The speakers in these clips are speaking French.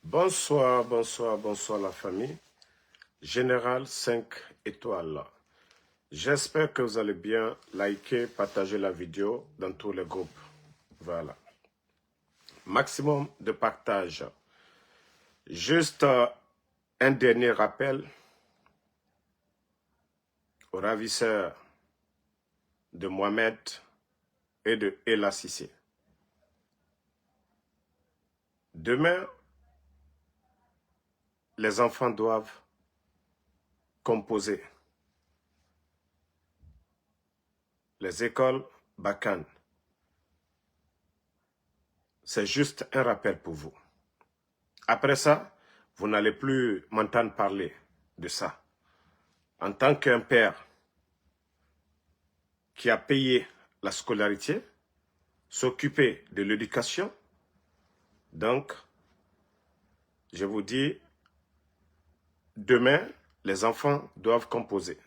Bonsoir, bonsoir, bonsoir la famille. Général 5 étoiles. J'espère que vous allez bien. Likez, partagez la vidéo dans tous les groupes. Voilà. Maximum de partage. Juste un dernier rappel aux ravisseurs de Mohamed et de Ella Sissé. Demain, les enfants doivent composer. Les écoles Bakan. C'est juste un rappel pour vous. Après ça, vous n'allez plus m'entendre parler de ça. En tant qu'un père qui a payé la scolarité, s'occuper de l'éducation, donc, je vous dis, demain, les enfants doivent composer.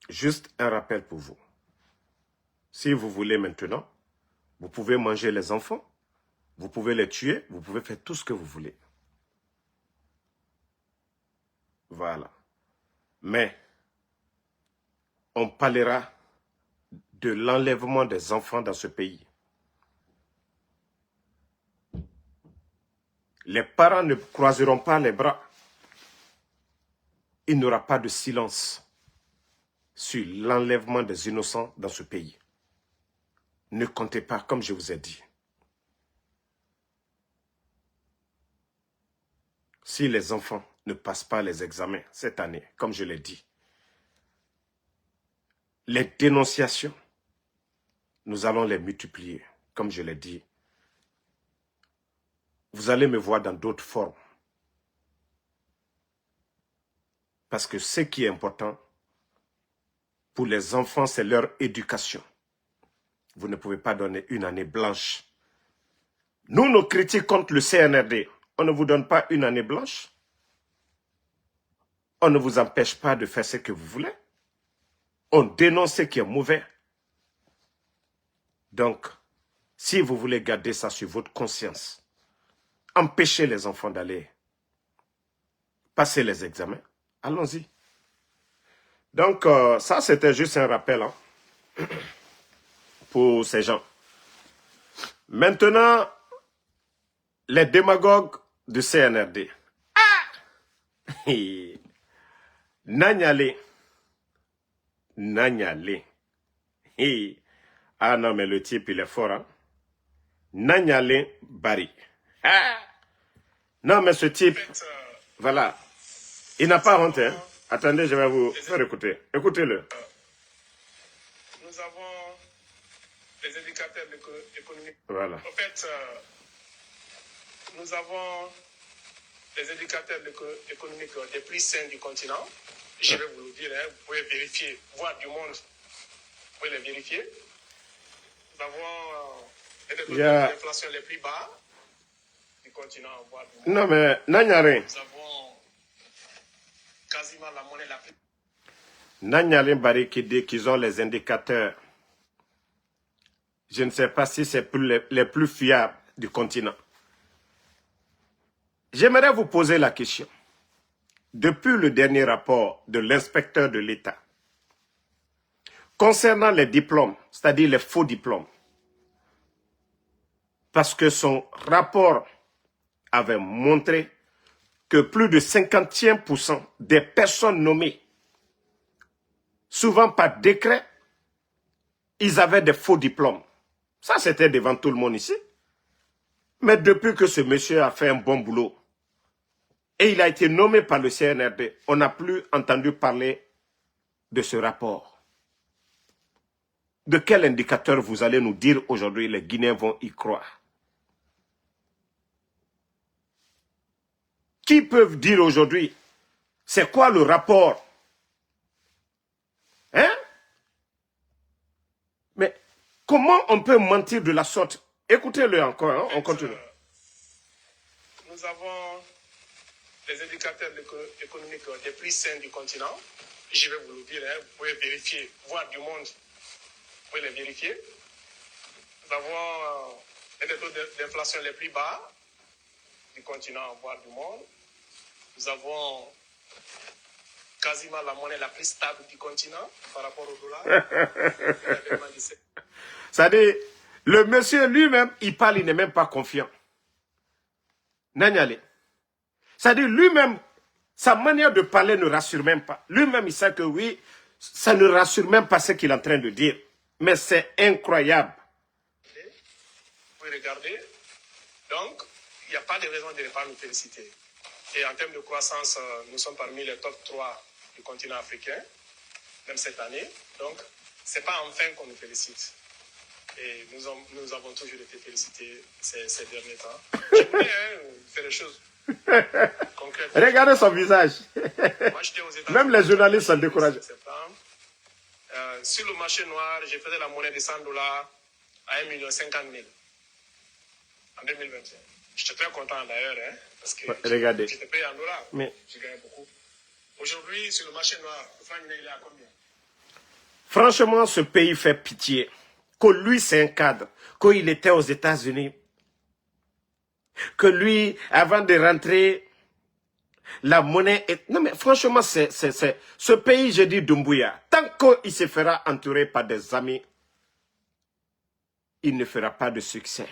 Juste un rappel pour vous. Si vous voulez maintenant, vous pouvez manger les enfants, vous pouvez les tuer, vous pouvez faire tout ce que vous voulez. Voilà. Mais, on parlera de l'enlèvement des enfants dans ce pays. Les parents ne croiseront pas les bras. Il n'y aura pas de silence sur l'enlèvement des innocents dans ce pays. Ne comptez pas, comme je vous ai dit. Si les enfants ne passent pas les examens cette année, comme je l'ai dit, les dénonciations, nous allons les multiplier, comme je l'ai dit. Vous allez me voir dans d'autres formes. Parce que ce qui est important pour les enfants, c'est leur éducation. Vous ne pouvez pas donner une année blanche. Nous, nos critiques contre le CNRD, on ne vous donne pas une année blanche. On ne vous empêche pas de faire ce que vous voulez. On dénonce ce qui est mauvais. Donc, si vous voulez garder ça sur votre conscience, empêchez les enfants d'aller passer les examens, allons-y. Donc, ça, c'était juste un rappel pour ces gens. Maintenant, les démagogues du CNRD. Nanyale. Nanyale. Ah non, mais le type, il est fort. Hein? Nanyale Bari. Non, mais ce type, voilà, il n'a pas honte. Hein? Attendez, je vais vous faire écouter. Écoutez-le. Nous avons les indicateurs économiques. Voilà. En fait, nous avons les indicateurs économiques les plus sains du continent. Je vais vous le dire, hein, vous pouvez vérifier, voir du monde, vous pouvez les vérifier. Nous avons les taux d'inflation les plus bas du continent, voire du monde. Non, mais Nanyare. Nous avons quasiment la monnaie la plus... Nanyale Bari qui dit qu'ils ont les indicateurs. Je ne sais pas si c'est les plus fiables du continent. J'aimerais vous poser la question. Depuis le dernier rapport de l'inspecteur de l'État, concernant les diplômes, c'est-à-dire les faux diplômes, parce que son rapport avait montré que plus de 51% des personnes nommées, souvent par décret, ils avaient des faux diplômes. Ça, c'était devant tout le monde ici. Mais depuis que ce monsieur a fait un bon boulot, et il a été nommé par le CNRD, on n'a plus entendu parler de ce rapport. De quel indicateur vous allez nous dire aujourd'hui les Guinéens vont y croire? Qui peuvent dire aujourd'hui, c'est quoi le rapport? Hein? Mais comment on peut mentir de la sorte? Écoutez-le encore, hein, on continue. Nous avons les indicateurs économiques les plus sains du continent. Je vais vous le dire, hein, vous pouvez vérifier, voir du monde, vous pouvez les vérifier. Nous avons les taux d'inflation les plus bas du continent, voire du monde. Nous avons quasiment la monnaie la plus stable du continent par rapport au dollar. C'est-à-dire, le monsieur lui-même, il parle, il n'est même pas confiant. Nanyale. C'est-à-dire, lui-même, sa manière de parler ne rassure même pas. Lui-même, il sait que oui, ça ne rassure même pas ce qu'il est en train de dire. Mais c'est incroyable. Vous pouvez regarder. Donc, il n'y a pas de raison de ne pas nous féliciter. Et en termes de croissance, nous sommes parmi les top 3 du continent africain, même cette année. Donc, ce n'est pas enfin qu'on nous félicite. Et nous avons toujours été félicités ces derniers temps. Je voulais faire des choses concrètes. Regardez son visage. Moi, j'étais aux États-Unis. Même les journalistes sont découragés. Sur le marché noir, j'ai fait la monnaie de $100 à 1,50 million en 2021. J'étais très content d'ailleurs, hein, parce que j'étais payé en dollars. Mais j'ai gagné beaucoup. Aujourd'hui, sur le marché noir, le franc il est à combien? Franchement, ce pays fait pitié. Que lui, c'est un cadre. Qu'il était aux États-Unis. Que lui, avant de rentrer, la monnaie est... Non, mais franchement, ce pays, je dis Doumbouya, tant qu'il se fera entourer par des amis, il ne fera pas de succès.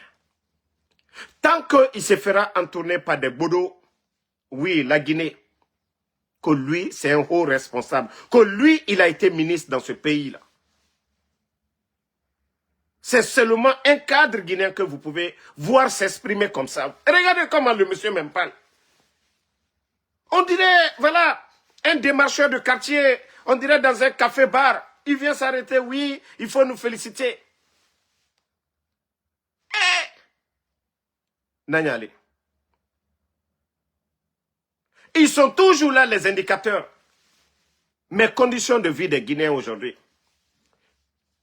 Tant qu'il se fera entourer par des bodos, oui, la Guinée, que lui, c'est un haut responsable, que lui, il a été ministre dans ce pays-là. C'est seulement un cadre guinéen que vous pouvez voir s'exprimer comme ça. Regardez comment le monsieur même parle. On dirait, voilà, un démarcheur de quartier, on dirait dans un café-bar. Il vient s'arrêter, oui, il faut nous féliciter. Nanyali. Ils sont toujours là, les indicateurs. Mes conditions de vie des Guinéens aujourd'hui.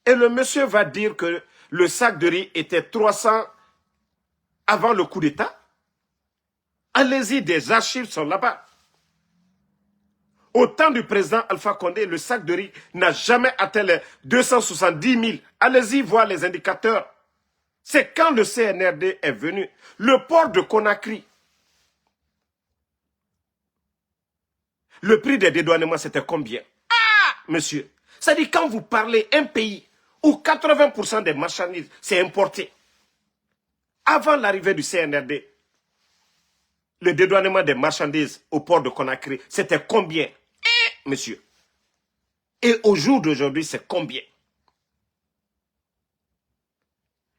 Et le monsieur va dire que le sac de riz était 300 avant le coup d'État. Allez-y, des archives sont là-bas. Au temps du président Alpha Condé, le sac de riz n'a jamais atteint les 270 000. Allez-y voir les indicateurs. C'est quand le CNRD est venu. Le port de Conakry. Le prix des dédouanements, c'était combien? Ah, monsieur. C'est-à-dire quand vous parlez un pays où 80% des marchandises, c'est importé. Avant l'arrivée du CNRD, le dédouanement des marchandises au port de Conakry, c'était combien? Monsieur. Et au jour d'aujourd'hui, c'est combien?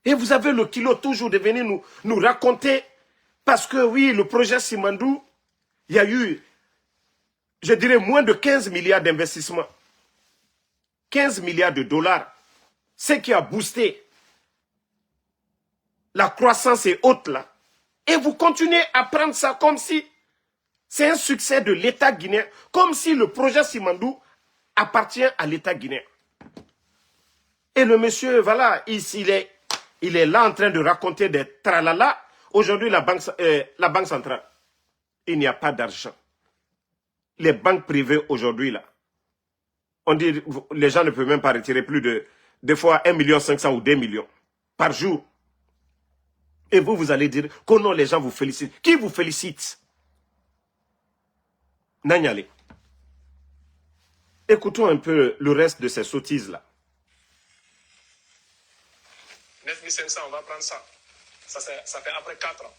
Et vous avez le kilo toujours de venir nous raconter, parce que oui, le projet Simandou, il y a eu, je dirais, moins de 15 milliards d'investissements. 15 milliards de dollars. Ce qui a boosté la croissance et autres là. Et vous continuez à prendre ça comme si c'est un succès de l'État guinéen, comme si le projet Simandou appartient à l'État guinéen. Et le monsieur, voilà, il est là en train de raconter des tralala. Aujourd'hui, la banque centrale, il n'y a pas d'argent. Les banques privées aujourd'hui, là, on dit les gens ne peuvent même pas retirer plus de, des fois, 1,5 million ou 2 millions par jour. Et vous allez dire que non, les gens vous félicitent. Qui vous félicite? Nanyale. Écoutons un peu le reste de ces sottises-là. 9500, on va prendre ça. Ça fait après 4 ans.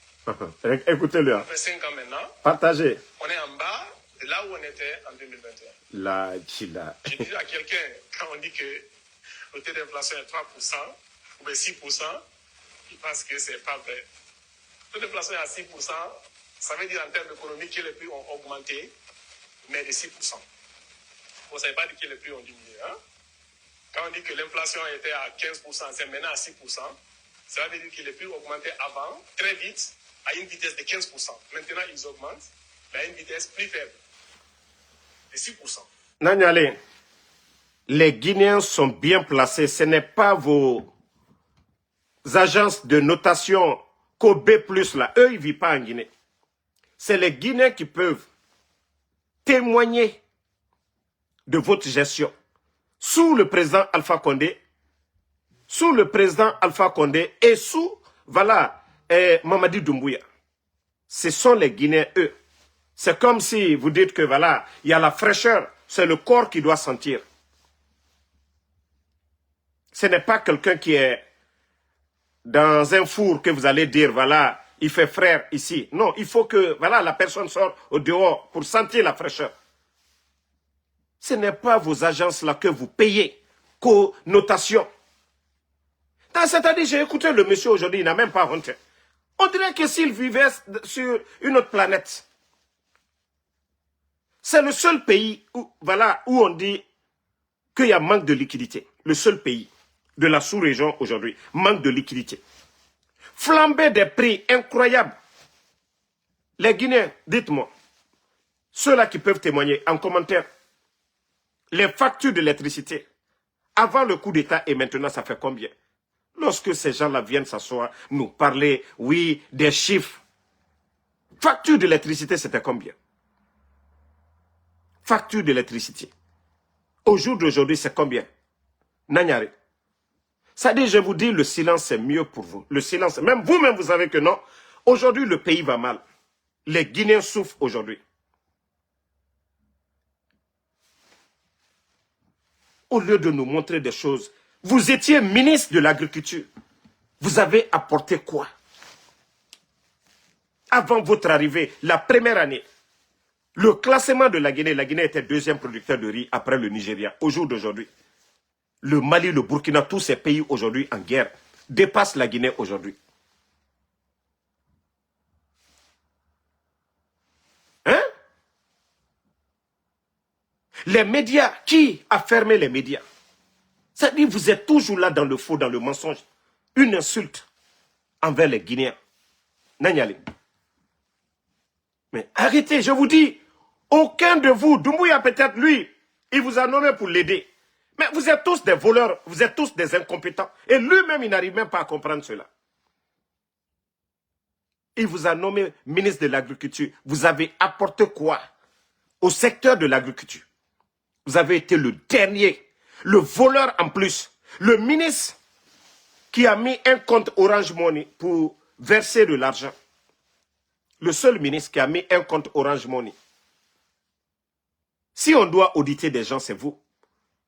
Écoutez-le. Après 5 ans maintenant. Partagez. On est en bas de là où on était en 2021. La Chila. Je disais à quelqu'un, quand on dit que le taux d'inflation est 3% ou 6%, il pense que c'est pas vrai. Le taux d'inflation est à 6%, ça veut dire en termes économiques que les prix ont augmenté, mais de 6%. Vous ne savez pas dire que les prix ont diminué. Hein? Quand on dit que l'inflation était à 15%, c'est maintenant à 6%, ça veut dire que les prix ont augmenté avant, très vite, à une vitesse de 15%. Maintenant, ils augmentent, mais à une vitesse plus faible, de 6%. Nanyale, les Guinéens sont bien placés. Ce n'est pas vos agences de notation Kobe+, là. Eux, ils ne vivent pas en Guinée. C'est les Guinéens qui peuvent témoigner de votre gestion. Sous le président Alpha Condé, et sous, voilà, Mamadi Doumbouya. ce sont les Guinéens, eux. C'est comme si vous dites que voilà, il y a la fraîcheur, c'est le corps qui doit sentir. Ce n'est pas quelqu'un qui est dans un four que vous allez dire, voilà, il fait frère ici. Non, il faut que voilà, la personne sorte au dehors pour sentir la fraîcheur. Ce n'est pas vos agences-là que vous payez, connotation. C'est-à-dire, j'ai écouté le monsieur aujourd'hui, il n'a même pas honte. On dirait que s'il vivait sur une autre planète. C'est le seul pays où, voilà, où on dit qu'il y a manque de liquidité. Le seul pays de la sous-région aujourd'hui, manque de liquidité. Flambée des prix incroyables. Les Guinéens, dites-moi, ceux-là qui peuvent témoigner en commentaire, les factures d'électricité, avant le coup d'État et maintenant, ça fait combien? Lorsque ces gens-là viennent s'asseoir, nous parler, oui, des chiffres. Facture d'électricité, c'était combien? Facture d'électricité. Au jour d'aujourd'hui, c'est combien? Nanyari. Ça dit, je vous dis, le silence, c'est mieux pour vous. Le silence, même vous-même, vous savez que non. Aujourd'hui, le pays va mal. Les Guinéens souffrent aujourd'hui. Au lieu de nous montrer des choses, vous étiez ministre de l'Agriculture. Vous avez apporté quoi? Avant votre arrivée, la première année, le classement de la Guinée était deuxième producteur de riz après le Nigeria. Au jour d'aujourd'hui, le Mali, le Burkina, tous ces pays aujourd'hui en guerre dépassent la Guinée aujourd'hui. Hein? Les médias, qui a fermé les médias? C'est-à-dire vous êtes toujours là dans le faux, dans le mensonge. Une insulte envers les Guinéens. Nanyali. Mais arrêtez, je vous dis, aucun de vous, Doumbouya peut-être lui, il vous a nommé pour l'aider. Mais vous êtes tous des voleurs, vous êtes tous des incompétents. Et lui-même, il n'arrive même pas à comprendre cela. Il vous a nommé ministre de l'Agriculture. Vous avez apporté quoi au secteur de l'agriculture? Vous avez été le dernier, le voleur en plus. Le ministre qui a mis un compte Orange Money pour verser de l'argent. Le seul ministre qui a mis un compte Orange Money. Si on doit auditer des gens, c'est vous.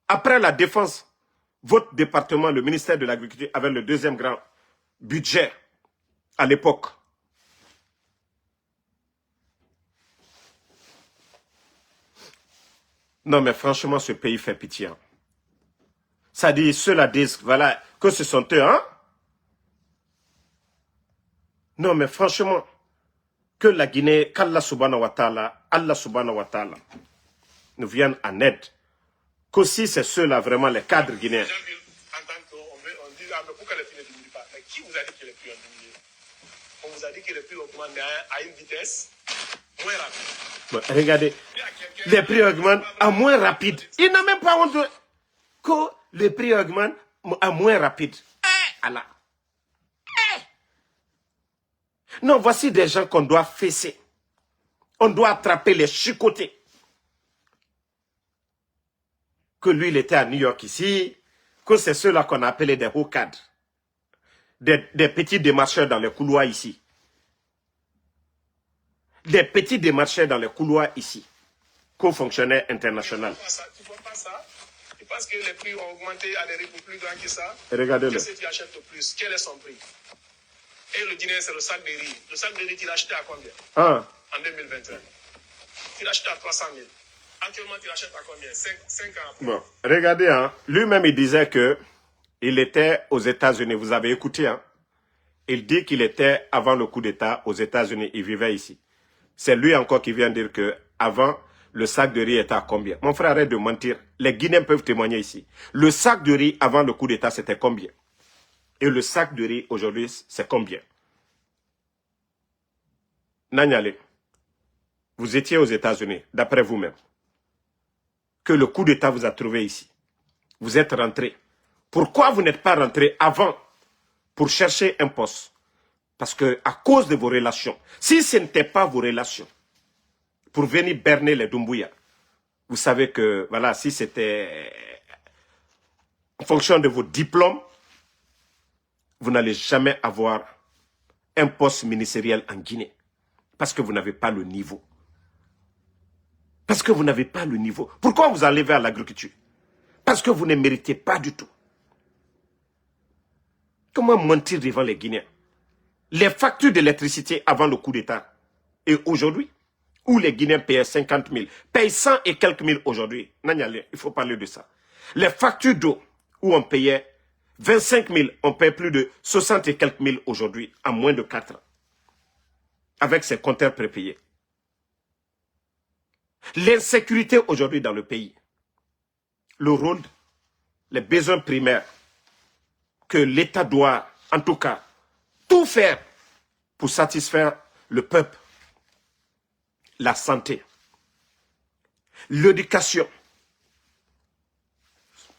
Après la défense, votre département, le ministère de l'Agriculture, avait le deuxième grand budget à l'époque. Non, mais franchement, ce pays fait pitié. Ça dit, ceux-là disent, voilà, que ce sont eux, hein? Non, mais franchement, que la Guinée, qu'Allah subhanahu wa ta'ala, nous vienne en aide. Qu'aussi, c'est ceux-là, vraiment, les cadres guinéens. On dit, ah, mais pourquoi les prix ne diminuent pas? Mais qui vous a dit que les prix ont diminué? On vous a dit que les prix augmentent à une vitesse moins rapide. Bon, regardez, les prix augmentent à moins rapide. Il n'a même pas honte que les prix augmentent à moins rapide. Allah. Non, voici des gens qu'on doit fesser. On doit attraper, les chicoter. Que lui, il était à New York ici, que c'est ceux-là qu'on a appelé des hauts cadres. Des petits démarcheurs dans les couloirs ici. Des petits démarcheurs dans les couloirs ici. Co-fonctionnaires internationaux. Tu ne vois pas ça? Tu penses que les prix ont augmenté à des rythmes plus grands que ça? Regardez-le. Qu'est-ce que tu achètes le plus? Quel est son prix? Et le dîner, c'est le sac de riz. Le sac de riz, tu l'as acheté à combien? En 2021. Tu l'as acheté à 300 000. Actuellement, tu l'achètes à combien? 5 ans après. Bon, regardez, hein. Lui-même, il disait que il était aux États-Unis. Vous avez écouté, hein? Il dit qu'il était, avant le coup d'État, aux États-Unis. Il vivait ici. C'est lui encore qui vient dire que avant, le sac de riz était à combien? Mon frère, arrête de mentir. Les Guinéens peuvent témoigner ici. Le sac de riz, avant le coup d'État, c'était combien? Et le sac de riz, aujourd'hui, c'est combien? Nanyale, vous étiez aux États-Unis, d'après vous-même. Que le coup d'État vous a trouvé ici. Vous êtes rentré. Pourquoi vous n'êtes pas rentré avant pour chercher un poste? Parce que à cause de vos relations, si ce n'était pas vos relations, pour venir berner les Doumbouya, vous savez que, voilà, si c'était en fonction de vos diplômes, vous n'allez jamais avoir un poste ministériel en Guinée. Parce que vous n'avez pas le niveau. Parce que vous n'avez pas le niveau. Pourquoi vous enlevez à l'agriculture? Parce que vous ne méritez pas du tout. Comment mentir devant les Guinéens? Les factures d'électricité avant le coup d'État et aujourd'hui, où les Guinéens payaient 50 000, payent 100 et quelques mille aujourd'hui. Il faut parler de ça. Les factures d'eau, où on payait 25 000, on paye plus de 60 et quelques mille aujourd'hui, en moins de 4 ans. Avec ces compteurs prépayés. L'insécurité aujourd'hui dans le pays. Le rôle, les besoins primaires que l'État doit, en tout cas, tout faire pour satisfaire le peuple. La santé, l'éducation,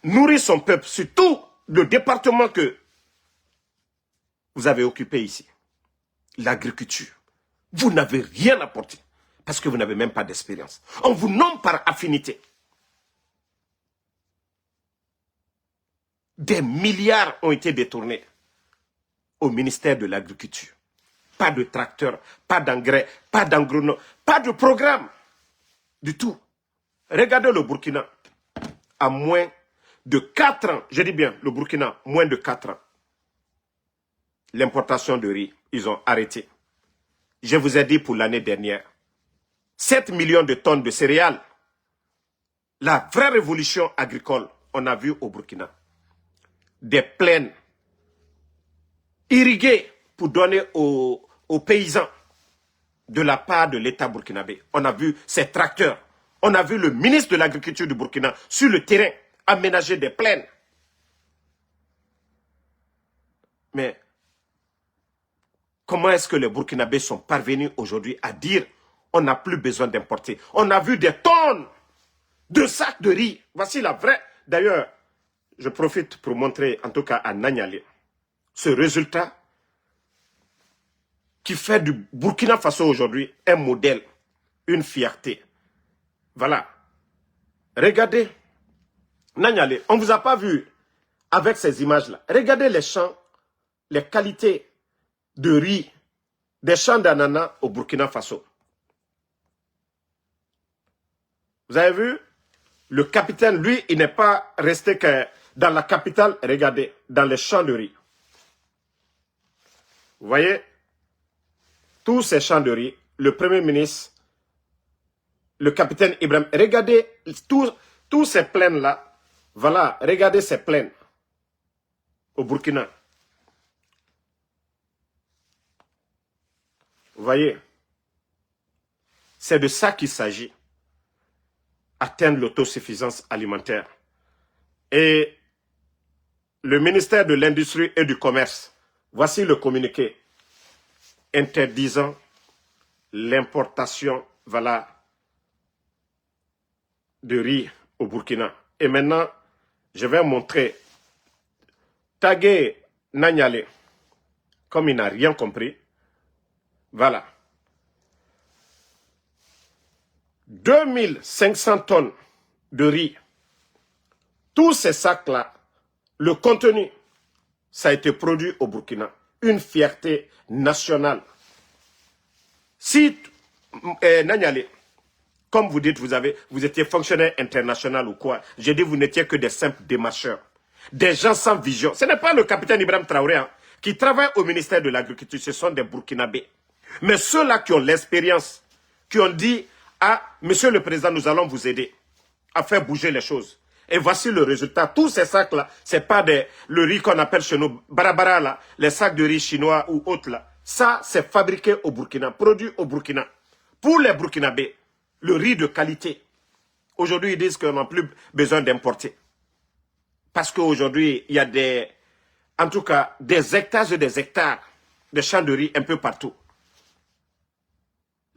nourrir son peuple, surtout le département que vous avez occupé ici, l'agriculture. Vous n'avez rien apporté parce que vous n'avez même pas d'expérience. On vous nomme par affinité. Des milliards ont été détournés au ministère de l'Agriculture. Pas de tracteurs, pas d'engrais, pas d'engrais, pas de programme du tout. Regardez le Burkina. À moins de 4 ans, je dis bien le Burkina, moins de 4 ans. L'importation de riz, ils ont arrêté. Je vous ai dit pour l'année dernière, 7 millions de tonnes de céréales. La vraie révolution agricole, on a vu au Burkina. Des plaines irriguées pour donner aux paysans de la part de l'État burkinabé. On a vu ces tracteurs. On a vu le ministre de l'Agriculture du Burkina sur le terrain aménager des plaines. Mais comment est-ce que les Burkinabés sont parvenus aujourd'hui à dire on n'a plus besoin d'importer? On a vu des tonnes de sacs de riz. Voici la vraie. D'ailleurs, je profite pour montrer, en tout cas à Nanyale, ce résultat qui fait du Burkina Faso aujourd'hui un modèle, une fierté. Voilà. Regardez. Nanyale, on ne vous a pas vu avec ces images-là. Regardez les champs, les qualités de riz, des champs d'ananas au Burkina Faso. Vous avez vu? Le capitaine, lui, il n'est pas resté que dans la capitale, regardez, dans les champs de riz. Vous voyez? Tous ces champs de riz, le Premier ministre, le capitaine Ibrahim, regardez tous ces plaines-là. Voilà, regardez ces plaines au Burkina. Vous voyez? C'est de ça qu'il s'agit. Atteindre l'autosuffisance alimentaire. Et le ministère de l'Industrie et du Commerce, voici le communiqué interdisant l'importation, voilà, de riz au Burkina. Et maintenant, je vais montrer Tagué Nanyale, comme il n'a rien compris. Voilà. 2500 tonnes de riz. Tous ces sacs-là, le contenu, ça a été produit au Burkina. Une fierté nationale. Si, Nanyale, comme vous dites, vous étiez fonctionnaire international ou quoi, j'ai dit vous n'étiez que des simples démarcheurs. Des gens sans vision. Ce n'est pas le capitaine Ibrahim Traoré qui travaille au ministère de l'Agriculture, ce sont des Burkinabés. Mais ceux-là qui ont l'expérience, qui ont dit, ah, monsieur le président, nous allons vous aider à faire bouger les choses. Et voici le résultat. Tous ces sacs-là, ce n'est pas le riz qu'on appelle chez nous, barabara, là, les sacs de riz chinois ou autres. Là. Ça, c'est fabriqué au Burkina, produit au Burkina. Pour les Burkinabés, le riz de qualité. Aujourd'hui, ils disent qu'on n'a plus besoin d'importer. Parce qu'aujourd'hui, il y a en tout cas, des hectares et des hectares de champs de riz un peu partout.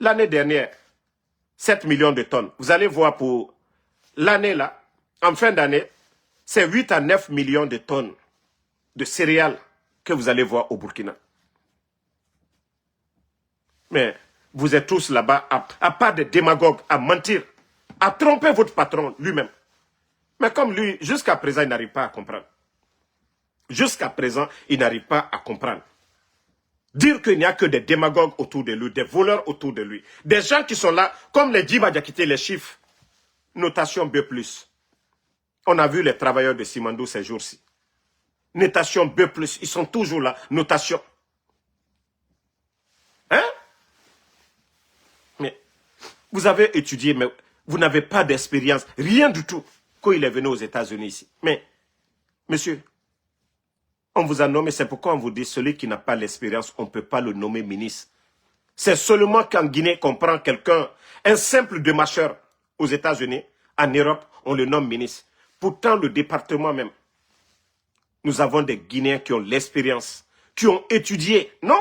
L'année dernière, 7 millions de tonnes. Vous allez voir pour l'année là, en fin d'année, c'est 8 à 9 millions de tonnes de céréales que vous allez voir au Burkina. Mais vous êtes tous là-bas, à part des démagogues, à mentir, à tromper votre patron lui-même. Mais comme lui, jusqu'à présent, il n'arrive pas à comprendre. Jusqu'à présent, il n'arrive pas à comprendre. Dire qu'il n'y a que des démagogues autour de lui, des voleurs autour de lui. Des gens qui sont là, comme les Djiba Diakité, les chiffres. Notation B+. On a vu les travailleurs de Simandou ces jours-ci. Notation B+, ils sont toujours là. Notation. Hein? Mais vous avez étudié, mais vous n'avez pas d'expérience, rien du tout, quand il est venu aux États-Unis ici. Mais, monsieur, on vous a nommé, c'est pourquoi on vous dit, celui qui n'a pas l'expérience, on ne peut pas le nommer ministre. C'est seulement qu'en Guinée qu'on prend quelqu'un, un simple démarcheur aux États-Unis, en Europe, on le nomme ministre. Pourtant, le département même, nous avons des Guinéens qui ont l'expérience, qui ont étudié. Non,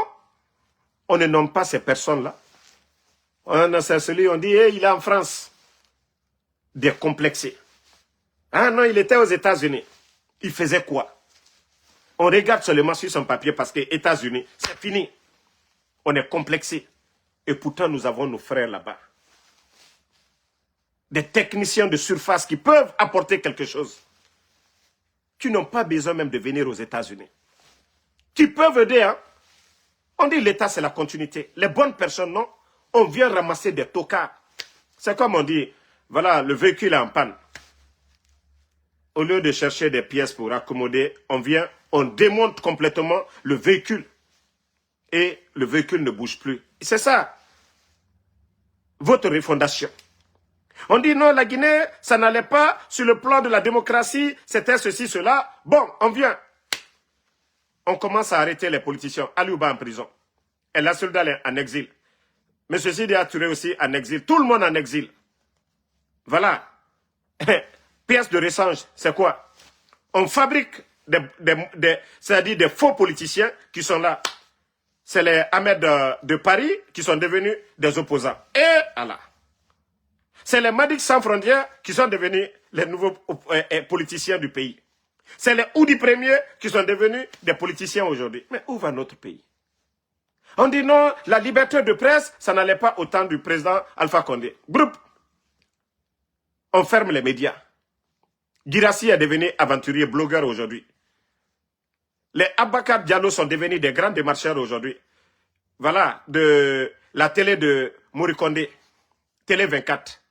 on ne nomme pas ces personnes-là. On a celui, on dit, hey, il est en France. Décomplexé. Ah non, il était aux États-Unis. Il faisait quoi? On regarde seulement sur son papier parce que États-Unis, c'est fini. On est complexé. Et pourtant, nous avons nos frères là-bas. Des techniciens de surface qui peuvent apporter quelque chose. Qui n'ont pas besoin même de venir aux États-Unis. Qui peuvent aider, hein? On dit l'État, c'est la continuité. Les bonnes personnes, non? On vient ramasser des tocards. C'est comme on dit, voilà, le véhicule est en panne. Au lieu de chercher des pièces pour accommoder, on vient, on démonte complètement le véhicule. Et le véhicule ne bouge plus. C'est ça, votre refondation. On dit non, la Guinée, ça n'allait pas sur le plan de la démocratie, c'était ceci, cela. Bon, on vient. On commence à arrêter les politiciens. Aliouba en prison. Et la Soldal en exil. M. Sidi a Touré aussi en exil. Tout le monde en exil. Voilà. Pièce de rechange, c'est quoi? On fabrique c'est-à-dire des faux politiciens qui sont là. C'est les Ahmed de Paris qui sont devenus des opposants. Et Allah. C'est les Madik sans frontières qui sont devenus les nouveaux politiciens du pays. C'est les Oudi premiers qui sont devenus des politiciens aujourd'hui. Mais où va notre pays? On dit non, la liberté de presse, ça n'allait pas au temps du président Alpha Condé. Groupe. On ferme les médias. Girassi est devenu aventurier, blogueur aujourd'hui. Les Abakar Diallo sont devenus des grands démarcheurs aujourd'hui. Voilà, de la télé de Morikonde, Télé 24.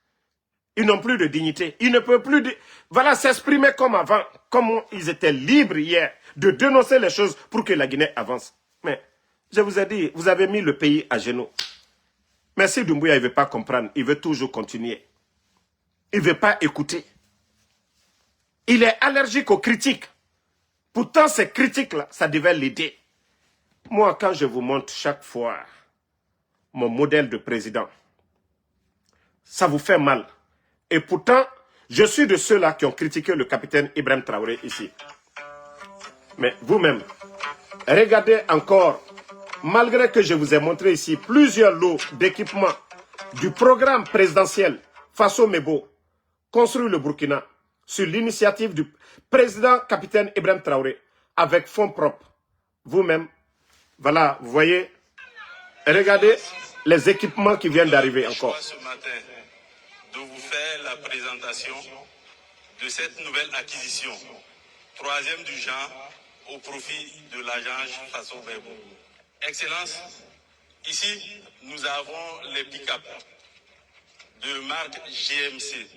Ils n'ont plus de dignité. Ils ne peuvent plus voilà, s'exprimer comme avant, comme ils étaient libres hier, de dénoncer les choses pour que la Guinée avance. Mais, je vous ai dit, vous avez mis le pays à genoux. Mais si Doumbouya ne veut pas comprendre, il veut toujours continuer. Il ne veut pas écouter. Il est allergique aux critiques. Pourtant, ces critiques-là, ça devait l'aider. Moi, quand je vous montre chaque fois mon modèle de président, ça vous fait mal. Et pourtant, je suis de ceux-là qui ont critiqué le capitaine Ibrahim Traoré ici. Mais vous-même, regardez encore, malgré que je vous ai montré ici plusieurs lots d'équipements du programme présidentiel Faso Mebo, construit le Burkina, sur l'initiative du président capitaine Ibrahim Traoré, avec fonds propres. Vous-même, voilà, vous voyez, regardez les équipements qui viennent d'arriver encore. Ce matin, de vous faire la présentation de cette nouvelle acquisition, troisième du genre, au profit de l'agence Faso Mebo. Excellence, ici, nous avons les pick-up de marque GMC.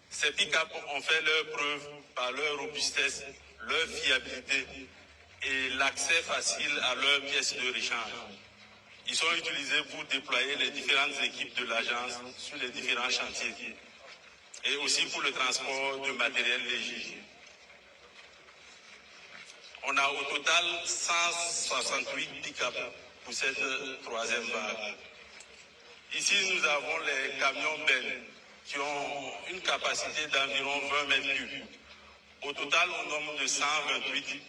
Ces pick-up ont fait leur preuve par leur robustesse, leur fiabilité et l'accès facile à leurs pièces de rechange. Ils sont utilisés pour déployer les différentes équipes de l'agence sur les différents chantiers et aussi pour le transport de matériel léger. On a au total 168 pick-up pour cette troisième vague. Ici, nous avons les camions Ben qui ont une capacité d'environ 20 mètres cubes. Au total, au nombre de 128,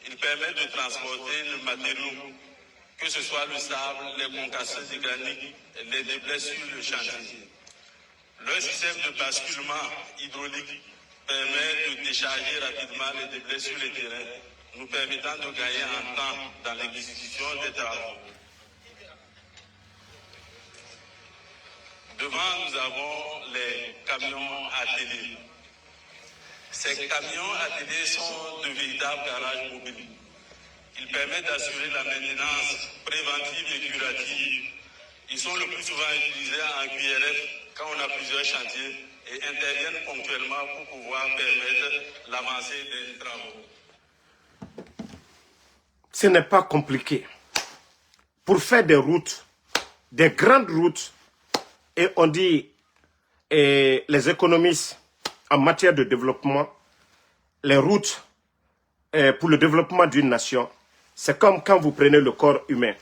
ils permettent de transporter le matériau, que ce soit le sable, les concasseurs de granit, les déblais sur le chantier. Leur système de basculement hydraulique permet de décharger rapidement les déblais sur les terrains, nous permettant de gagner en temps dans l'exécution des travaux. Devant, nous avons les camions attelés. Ces camions attelés sont de véritables garages mobiles. Il permet d'assurer la maintenance préventive et curative. Ils sont le plus souvent utilisés en QRF quand on a plusieurs chantiers et interviennent ponctuellement pour pouvoir permettre l'avancée des travaux. Ce n'est pas compliqué. Pour faire des routes, des grandes routes, et on dit, et les économistes en matière de développement, les routes pour le développement d'une nation, c'est comme quand vous prenez le corps humain,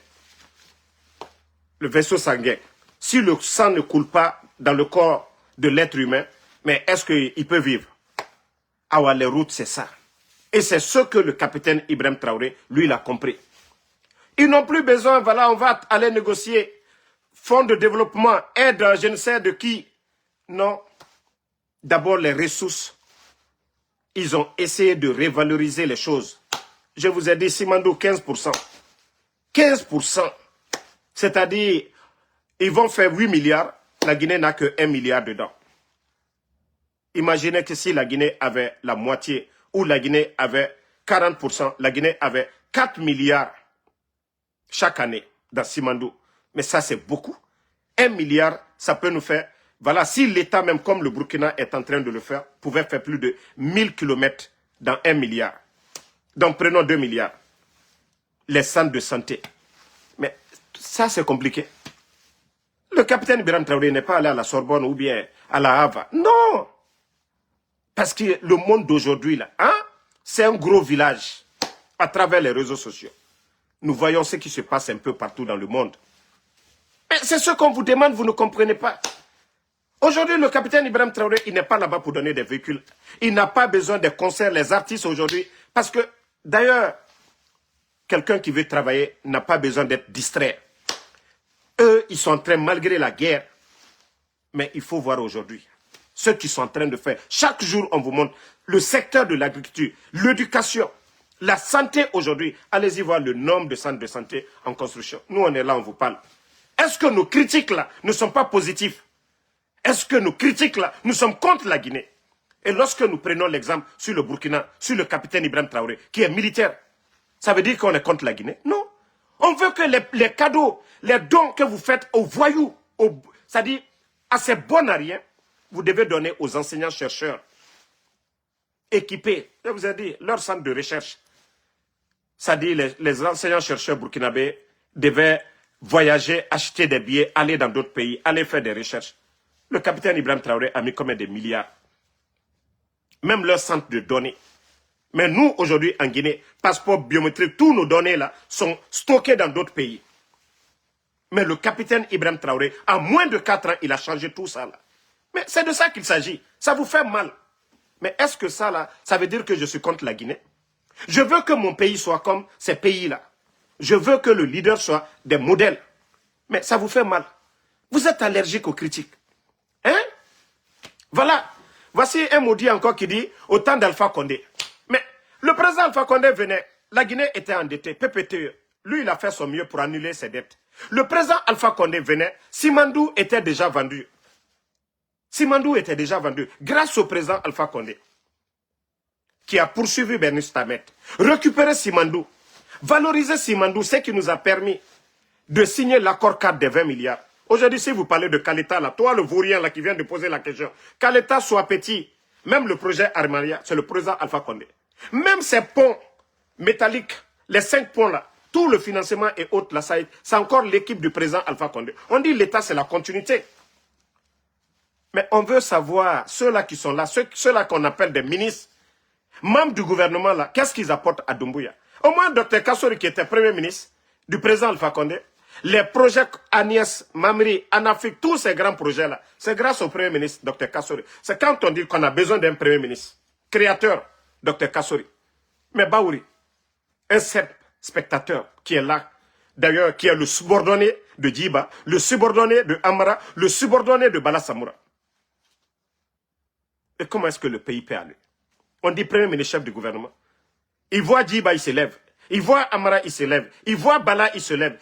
le vaisseau sanguin. Si le sang ne coule pas dans le corps de l'être humain, mais est-ce qu'il peut vivre? Ah ouais, les routes, c'est ça. Et c'est ce que le capitaine Ibrahim Traoré, lui, il a compris. Ils n'ont plus besoin, voilà, on va aller négocier fonds de développement, aide, je ne sais de qui. Non. D'abord, les ressources. Ils ont essayé de revaloriser les choses. Je vous ai dit, Simandou, 15%. 15%. C'est-à-dire, ils vont faire 8 milliards, la Guinée n'a que 1 milliard dedans. Imaginez que si la Guinée avait la moitié, ou la Guinée avait 40%, la Guinée avait 4 milliards chaque année dans Simandou. Mais ça, c'est beaucoup. 1 milliard, ça peut nous faire... Voilà, si l'État, même comme le Burkina est en train de le faire, pouvait faire plus de 1000 km dans 1 milliard. Donc, prenons 2 milliards. Les centres de santé. Mais ça, c'est compliqué. Le capitaine Ibrahim Traoré n'est pas allé à la Sorbonne ou bien à la Hava. Non. Parce que le monde d'aujourd'hui, là, hein, c'est un gros village à travers les réseaux sociaux. Nous voyons ce qui se passe un peu partout dans le monde. Mais c'est ce qu'on vous demande, vous ne comprenez pas. Aujourd'hui, le capitaine Ibrahim Traoré, il n'est pas là-bas pour donner des véhicules. Il n'a pas besoin des concerts, les artistes aujourd'hui. Parce que, d'ailleurs, quelqu'un qui veut travailler n'a pas besoin d'être distrait. Eux, ils sont en train, malgré la guerre, mais il faut voir aujourd'hui ce qu'ils sont en train de faire. Chaque jour, on vous montre le secteur de l'agriculture, l'éducation, la santé aujourd'hui. Allez-y voir le nombre de centres de santé en construction. Nous, on est là, on vous parle. Est-ce que nos critiques là ne sont pas positifs? Est-ce que nos critiques là, nous sommes contre la Guinée? Et lorsque nous prenons l'exemple sur le Burkina, sur le capitaine Ibrahim Traoré, qui est militaire, ça veut dire qu'on est contre la Guinée? Non. On veut que les cadeaux, les dons que vous faites aux voyous, c'est-à-dire à ces bons à rien, vous devez donner aux enseignants-chercheurs équipés. Je vous ai dit, leur centre de recherche. C'est-à-dire les enseignants-chercheurs burkinabés devaient voyager, acheter des billets, aller dans d'autres pays, aller faire des recherches. Le capitaine Ibrahim Traoré a mis combien de milliards? Même leur centre de données. Mais nous, aujourd'hui, en Guinée, passeport biométrique, tous nos données là sont stockées dans d'autres pays. Mais le capitaine Ibrahim Traoré, en moins de 4 ans, il a changé tout ça là. Mais c'est de ça qu'il s'agit. Ça vous fait mal. Mais est-ce que ça là, ça veut dire que je suis contre la Guinée? Je veux que mon pays soit comme ces pays-là. Je veux que le leader soit des modèles. Mais ça vous fait mal. Vous êtes allergique aux critiques. Hein? Voilà. Voici un maudit encore qui dit au temps d'Alpha Condé. Mais le président Alpha Condé venait. La Guinée était endettée. PPTE. Lui, il a fait son mieux pour annuler ses dettes. Le président Alpha Condé venait. Simandou était déjà vendu. Simandou était déjà vendu. Grâce au président Alpha Condé, qui a poursuivi Bernice Tamet, récupéré Simandou, valoriser Simandou, ce qui nous a permis de signer l'accord cadre des 20 milliards. Aujourd'hui, si vous parlez de Kaleta, là, toi le vaurien là, qui vient de poser la question, Kaleta soit petit, même le projet Armaria, c'est le président Alpha Condé. Même ces ponts métalliques, les 5 ponts là, tout le financement et autres là, c'est encore l'équipe du président Alpha Condé. On dit l'État, c'est la continuité. Mais on veut savoir, ceux-là qui sont là, ceux-là qu'on appelle des ministres, membres du gouvernement là, qu'est-ce qu'ils apportent à Doumbouya? Au moins, Dr Kassori, qui était premier ministre du président Alpha Condé, les projets Agnès, Mamri, Anafik, tous ces grands projets-là, c'est grâce au premier ministre, Dr Kassori. C'est quand on dit qu'on a besoin d'un premier ministre, créateur, Dr Kassori. Mais Baouri, un simple spectateur qui est là, d'ailleurs, qui est le subordonné de Djiba, le subordonné de Amara, le subordonné de Bala Samoura. Et comment est-ce que le pays peut aller? On dit premier ministre chef du gouvernement. Il voit Djiba, il se lève. Il voit Amara, il se lève. Il voit Bala, il se lève.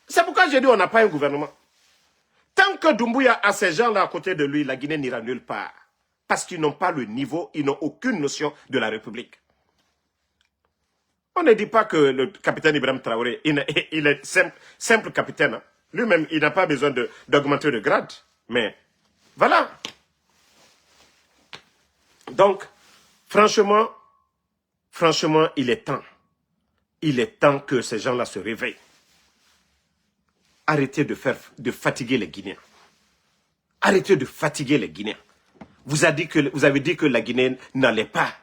C'est pourquoi j'ai dit on n'a pas un gouvernement. Tant que Doumbouya a ces gens-là à côté de lui, la Guinée n'ira nulle part. Parce qu'ils n'ont pas le niveau, ils n'ont aucune notion de la République. On ne dit pas que le capitaine Ibrahim Traoré, il est simple capitaine. Hein. Lui-même, il n'a pas besoin d'augmenter de grade. Mais voilà. Donc, franchement, il est temps. Il est temps que ces gens-là se réveillent. Arrêtez de fatiguer les Guinéens. Arrêtez de fatiguer les Guinéens. Vous avez dit que la Guinée n'allait pas.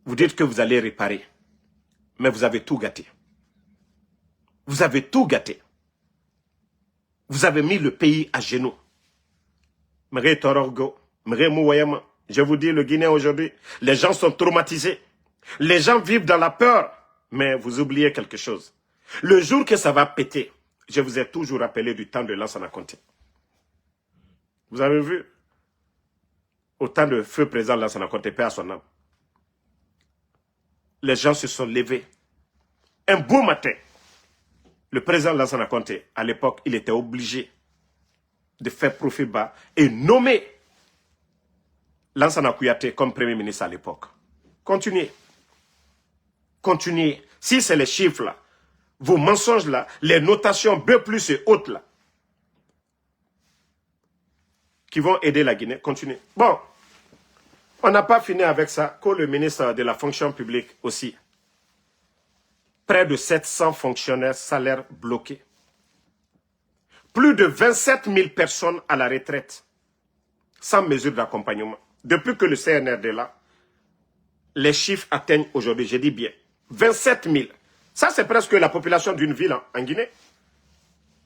Vous dites que vous allez réparer. Mais vous avez tout gâté. Vous avez tout gâté. Vous avez mis le pays à genoux. Je vous dis, le Guinéen aujourd'hui, les gens sont traumatisés. Les gens vivent dans la peur. Mais vous oubliez quelque chose. Le jour que ça va péter, je vous ai toujours rappelé du temps de Lansana Conté. Vous avez vu? Au temps de feu président Lansana Conté, paix à son âme. Les gens se sont levés. Un beau matin, le président Lansana Conté, à l'époque, il était obligé de faire profil bas et nommer Lansana Kouyaté comme premier ministre à l'époque. Continuez. Continuez. Si c'est les chiffres là, vos mensonges là, les notations B+ et autres là, qui vont aider la Guinée, continuez. Bon, on n'a pas fini avec ça, que le ministre de la fonction publique aussi. Près de 700 fonctionnaires salaires bloqués. Plus de 27 000 personnes à la retraite, sans mesure d'accompagnement. Depuis que le CNRD est là, les chiffres atteignent aujourd'hui, je dis bien, 27 000. Ça, c'est presque la population d'une ville en Guinée.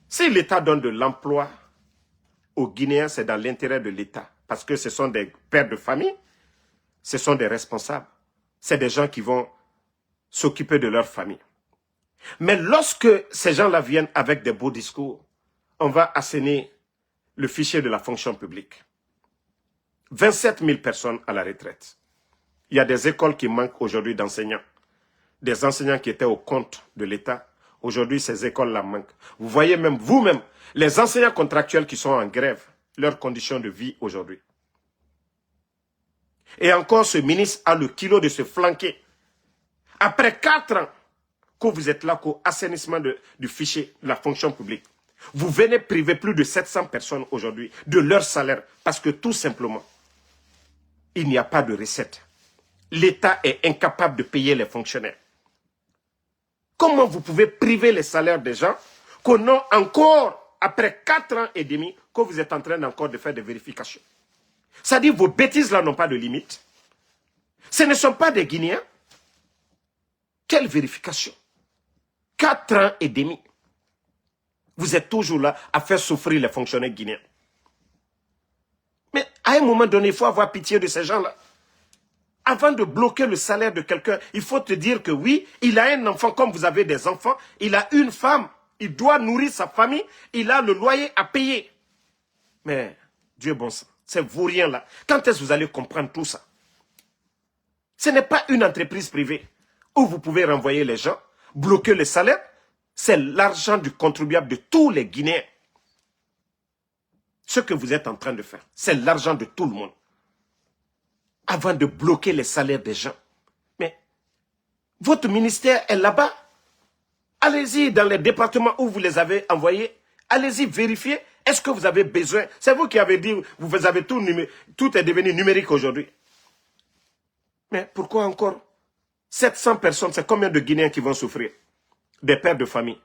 Si l'État donne de l'emploi aux Guinéens, c'est dans l'intérêt de l'État. Parce que ce sont des pères de famille, ce sont des responsables. C'est des gens qui vont s'occuper de leur famille. Mais lorsque ces gens-là viennent avec des beaux discours, on va assainir le fichier de la fonction publique. 27 000 personnes à la retraite. Il y a des écoles qui manquent aujourd'hui d'enseignants. Des enseignants qui étaient au compte de l'État. Aujourd'hui, ces écoles-là manquent. Vous voyez même, vous-même, les enseignants contractuels qui sont en grève, leurs conditions de vie aujourd'hui. Et encore, ce ministre a le kilo de se flanquer. Après 4 ans que vous êtes là qu'au assainissement du fichier de la fonction publique, vous venez priver plus de 700 personnes aujourd'hui de leur salaire parce que tout simplement, il n'y a pas de recette. L'État est incapable de payer les fonctionnaires. Comment vous pouvez priver les salaires des gens qu'on a encore, après 4 ans et demi, que vous êtes en train encore de faire des vérifications? C'est-à-dire vos bêtises là n'ont pas de limite. Ce ne sont pas des Guinéens. Quelle vérification? 4 ans et demi. Vous êtes toujours là à faire souffrir les fonctionnaires guinéens. Mais à un moment donné, il faut avoir pitié de ces gens-là. Avant de bloquer le salaire de quelqu'un, il faut te dire que oui, il a un enfant comme vous avez des enfants, il a une femme, il doit nourrir sa famille, il a le loyer à payer. Mais Dieu bon sang, c'est vous rien là. Quand est-ce que vous allez comprendre tout ça? Ce n'est pas une entreprise privée où vous pouvez renvoyer les gens, bloquer le salaire. C'est l'argent du contribuable de tous les Guinéens. Ce que vous êtes en train de faire, c'est l'argent de tout le monde. Avant de bloquer les salaires des gens. Mais votre ministère est là-bas. Allez-y dans les départements où vous les avez envoyés. Allez-y vérifier. Est-ce que vous avez besoin? C'est vous qui avez dit, vous avez tout est devenu numérique aujourd'hui. Mais pourquoi encore 700 personnes, c'est combien de Guinéens qui vont souffrir? Des pères de famille.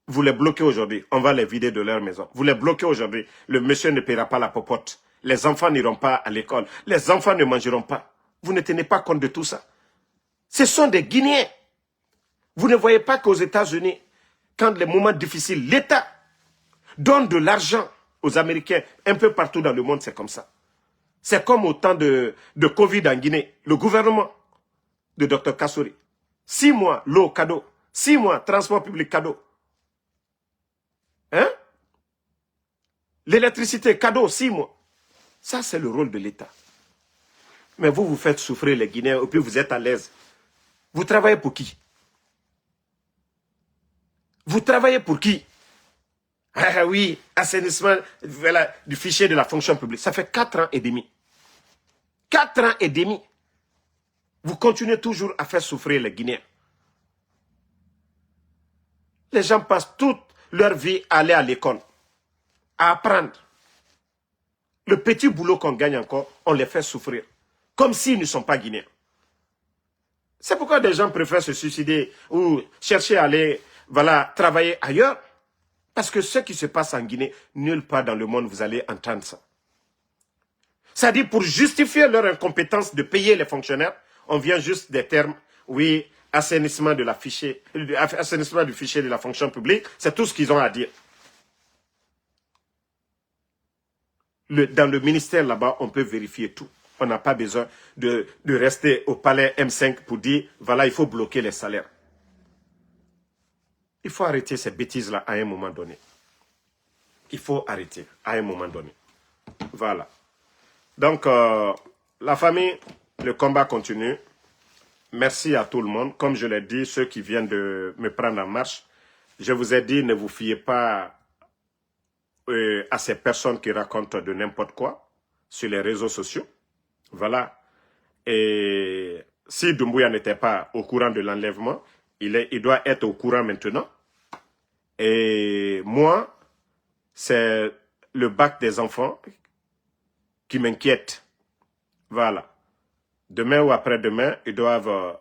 Vous les bloquez aujourd'hui, on va les vider de leur maison. Vous les bloquez aujourd'hui, le monsieur ne paiera pas la popote. Les enfants n'iront pas à l'école. Les enfants ne mangeront pas. Vous ne tenez pas compte de tout ça. Ce sont des Guinéens. Vous ne voyez pas qu'aux États-Unis, quand les moments difficiles, l'État donne de l'argent aux Américains. Un peu partout dans le monde, c'est comme ça. C'est comme au temps de Covid en Guinée. Le gouvernement de Dr Kassouri. 6 mois, l'eau, cadeau. 6 mois, transport public, cadeau. Hein? L'électricité, cadeau, 6 mois. Ça, c'est le rôle de l'État. Mais vous, vous faites souffrir les Guinéens et puis vous êtes à l'aise. Vous travaillez pour qui? Vous travaillez pour qui? Ah oui, assainissement voilà, du fichier de la fonction publique. Ça fait 4 ans et demi. 4 ans et demi. Vous continuez toujours à faire souffrir les Guinéens. Les gens passent toute leur vie à aller à l'école, à apprendre. Le petit boulot qu'on gagne encore, on les fait souffrir. Comme s'ils ne sont pas Guinéens. C'est pourquoi des gens préfèrent se suicider ou chercher à aller travailler ailleurs. Parce que ce qui se passe en Guinée, nulle part dans le monde vous allez entendre ça. C'est-à-dire pour justifier leur incompétence de payer les fonctionnaires, on vient juste des termes, oui, assainissement du fichier de la fonction publique, c'est tout ce qu'ils ont à dire. Dans le ministère là-bas, on peut vérifier tout. On n'a pas besoin de rester au palais M5 pour dire, voilà, il faut bloquer les salaires. Il faut arrêter ces bêtises-là à un moment donné. Il faut arrêter à un moment donné. Voilà. Donc, la famille, le combat continue. Merci à tout le monde. Comme je l'ai dit, ceux qui viennent de me prendre en marche, je vous ai dit, ne vous fiez pas à ces personnes qui racontent de n'importe quoi sur les réseaux sociaux. Voilà. Et si Doumbouya n'était pas au courant de l'enlèvement, il doit être au courant maintenant. Et moi, c'est le bac des enfants qui m'inquiète. Voilà. Demain ou après-demain, ils doivent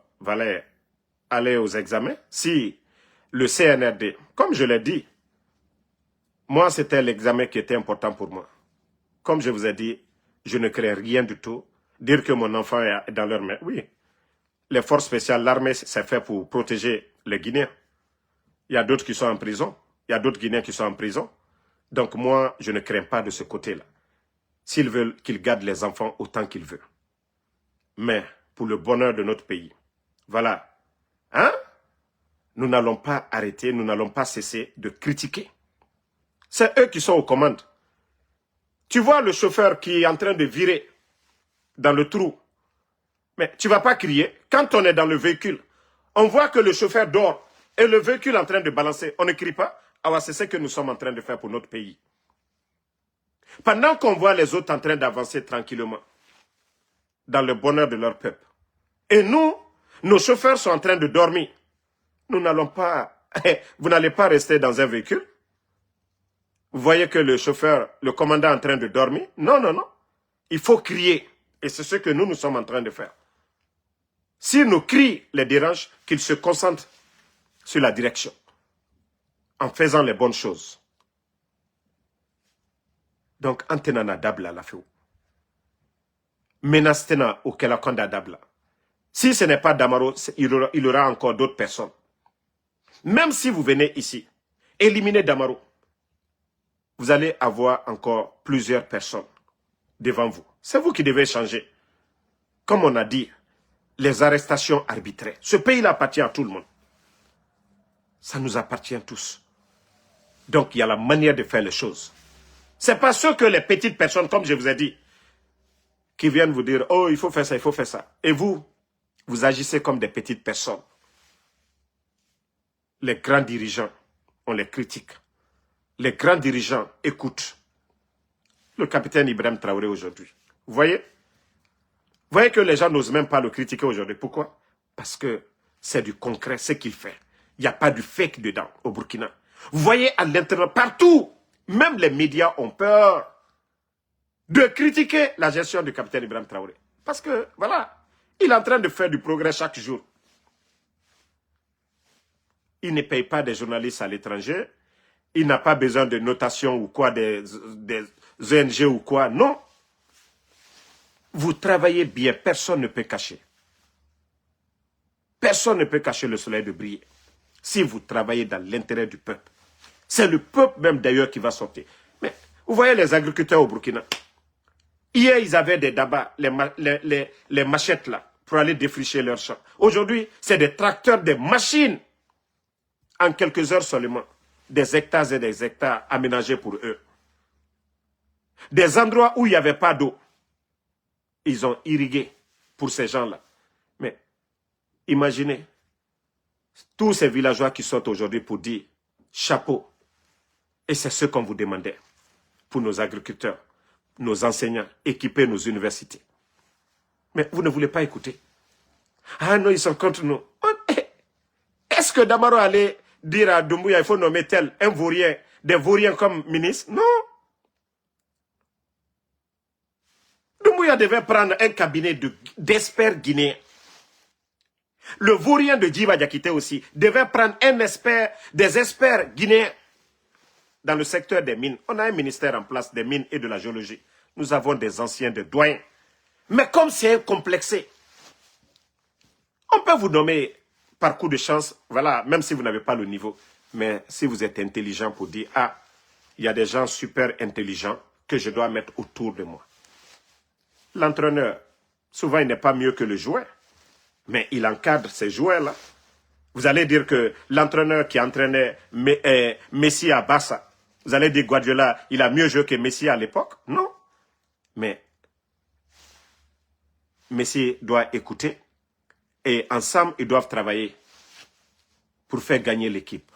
aller aux examens. Si le CNRD, comme je l'ai dit, moi, c'était l'examen qui était important pour moi. Comme je vous ai dit, je ne crée rien du tout. Dire que mon enfant est dans leur main, oui. Les forces spéciales, l'armée, c'est fait pour protéger les Guinéens. Il y a d'autres qui sont en prison. Il y a d'autres Guinéens qui sont en prison. Donc moi, je ne crains pas de ce côté-là. S'ils veulent qu'ils gardent les enfants autant qu'ils veulent. Mais pour le bonheur de notre pays, voilà. Hein? Nous n'allons pas arrêter, nous n'allons pas cesser de critiquer. C'est eux qui sont aux commandes. Tu vois le chauffeur qui est en train de virer dans le trou. Mais tu ne vas pas crier. Quand on est dans le véhicule, on voit que le chauffeur dort et le véhicule est en train de balancer. On ne crie pas. Alors c'est ce que nous sommes en train de faire pour notre pays. Pendant qu'on voit les autres en train d'avancer tranquillement dans le bonheur de leur peuple. Et nous, nos chauffeurs sont en train de dormir. Nous n'allons pas... Vous n'allez pas rester dans un véhicule. Vous voyez que le chauffeur, le commandant est en train de dormir. Non, non, non. Il faut crier. Et c'est ce que nous sommes en train de faire. Si nos cris les dérangent, qu'ils se concentrent sur la direction. En faisant les bonnes choses. Donc, antenana dabla la feu. Menastena au kelakonda dabla. Si ce n'est pas Damaro, il y aura encore d'autres personnes. Même si vous venez ici, éliminer Damaro, vous allez avoir encore plusieurs personnes devant vous. C'est vous qui devez changer. Comme on a dit, les arrestations arbitraires. Ce pays-là appartient à tout le monde. Ça nous appartient tous. Donc, il y a la manière de faire les choses. Ce n'est pas ce que les petites personnes, comme je vous ai dit, qui viennent vous dire, oh, il faut faire ça, il faut faire ça. Et vous, vous agissez comme des petites personnes. Les grands dirigeants, on les critique. Les grands dirigeants écoutent. Le capitaine Ibrahim Traoré aujourd'hui. Vous voyez? Vous voyez que les gens n'osent même pas le critiquer aujourd'hui. Pourquoi? Parce que c'est du concret, ce qu'il fait. Il n'y a pas du fake dedans au Burkina. Vous voyez à l'intérieur, partout, même les médias ont peur de critiquer la gestion du capitaine Ibrahim Traoré. Parce que, voilà, il est en train de faire du progrès chaque jour. Il ne paye pas des journalistes à l'étranger. Il n'a pas besoin de notation ou quoi, des ONG ou quoi. Non. Vous travaillez bien, personne ne peut cacher. Personne ne peut cacher le soleil de briller. Si vous travaillez dans l'intérêt du peuple. C'est le peuple même d'ailleurs qui va sortir. Mais vous voyez les agriculteurs au Burkina. Hier, ils avaient des dabas, les machettes là, pour aller défricher leurs champs. Aujourd'hui, c'est des tracteurs, des machines. En quelques heures seulement, des hectares et des hectares aménagés pour eux. Des endroits où il n'y avait pas d'eau. Ils ont irrigué pour ces gens-là. Mais imaginez, tous ces villageois qui sortent aujourd'hui pour dire chapeau. Et c'est ce qu'on vous demandait pour nos agriculteurs, nos enseignants, équiper nos universités. Mais vous ne voulez pas écouter. Ah non, ils sont contre nous. Est-ce que Damaro allait dire à Doumbouya, il faut nommer tel, un vaurien, des vauriens comme ministre? Non. Doumbouya devait prendre un cabinet d'experts guinéens. Le vaurien de Djiba Diakité aussi devait prendre des experts guinéens dans le secteur des mines. On a un ministère en place des mines et de la géologie. Nous avons des anciens, des doyens. Mais comme c'est complexé, on peut vous nommer par coup de chance, voilà, même si vous n'avez pas le niveau. Mais si vous êtes intelligent pour dire, ah, il y a des gens super intelligents que je dois mettre autour de moi. L'entraîneur, souvent, il n'est pas mieux que le joueur, mais il encadre ces joueurs-là. Vous allez dire que l'entraîneur qui entraînait Messi à Barça, vous allez dire Guardiola, il a mieux joué que Messi à l'époque? Non. Mais Messi doit écouter et ensemble, ils doivent travailler pour faire gagner l'équipe.